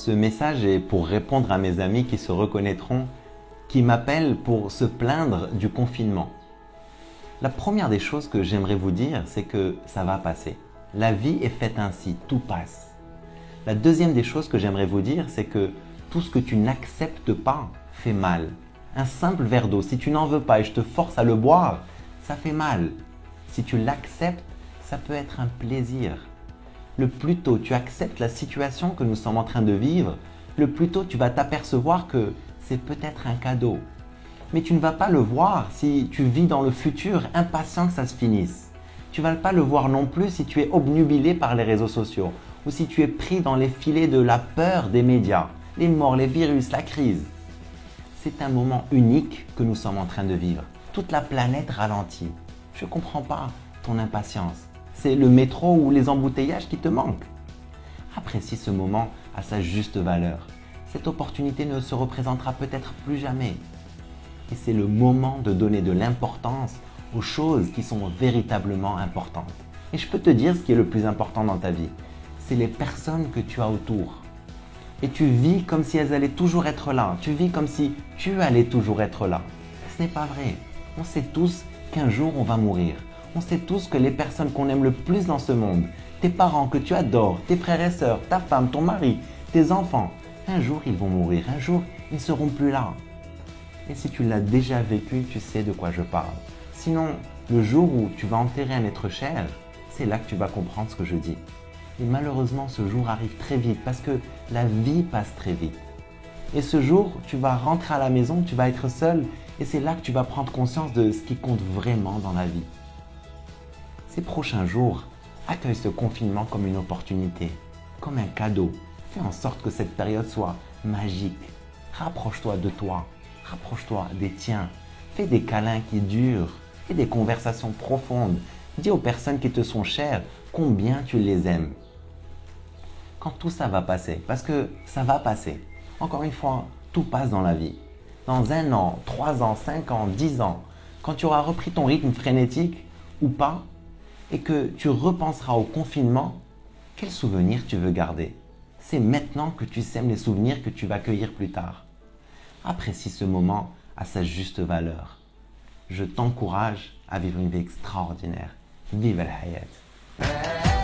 Ce message est pour répondre à mes amis qui se reconnaîtront, qui m'appellent pour se plaindre du confinement. La première des choses que j'aimerais vous dire, c'est que ça va passer. La vie est faite ainsi, tout passe. La deuxième des choses que j'aimerais vous dire, c'est que tout ce que tu n'acceptes pas fait mal. Un simple verre d'eau, si tu n'en veux pas et je te force à le boire, ça fait mal. Si tu l'acceptes, ça peut être un plaisir. Le plus tôt tu acceptes la situation que nous sommes en train de vivre, le plus tôt tu vas t'apercevoir que c'est peut-être un cadeau. Mais tu ne vas pas le voir si tu vis dans le futur impatient que ça se finisse. Tu ne vas pas le voir non plus si tu es obnubilé par les réseaux sociaux ou si tu es pris dans les filets de la peur des médias, les morts, les virus, la crise. C'est un moment unique que nous sommes en train de vivre. Toute la planète ralentit. Je ne comprends pas ton impatience. C'est le métro ou les embouteillages qui te manquent. Apprécie ce moment à sa juste valeur. Cette opportunité ne se représentera peut-être plus jamais. Et c'est le moment de donner de l'importance aux choses qui sont véritablement importantes. Et je peux te dire ce qui est le plus important dans ta vie. C'est les personnes que tu as autour. Et tu vis comme si elles allaient toujours être là. Tu vis comme si tu allais toujours être là. Ce n'est pas vrai. On sait tous qu'un jour on va mourir. On sait tous que les personnes qu'on aime le plus dans ce monde, tes parents que tu adores, tes frères et sœurs, ta femme, ton mari, tes enfants, un jour ils vont mourir, un jour ils ne seront plus là. Et si tu l'as déjà vécu, tu sais de quoi je parle. Sinon, le jour où tu vas enterrer un être cher, c'est là que tu vas comprendre ce que je dis. Et malheureusement, ce jour arrive très vite parce que la vie passe très vite. Et ce jour, tu vas rentrer à la maison, tu vas être seul et c'est là que tu vas prendre conscience de ce qui compte vraiment dans la vie. Ces prochains jours, accueille ce confinement comme une opportunité, comme un cadeau. Fais en sorte que cette période soit magique. Rapproche-toi de toi, rapproche-toi des tiens. Fais des câlins qui durent, fais des conversations profondes. Dis aux personnes qui te sont chères combien tu les aimes. Quand tout ça va passer, parce que ça va passer. Encore une fois, tout passe dans la vie. Dans 1 an, 3 ans, 5 ans, 10 ans, quand tu auras repris ton rythme frénétique ou pas, et que tu repenseras au confinement, quels souvenirs tu veux garder? C'est maintenant que tu sèmes les souvenirs que tu vas cueillir plus tard. Apprécie ce moment à sa juste valeur. Je t'encourage à vivre une vie extraordinaire. Vive la hayat!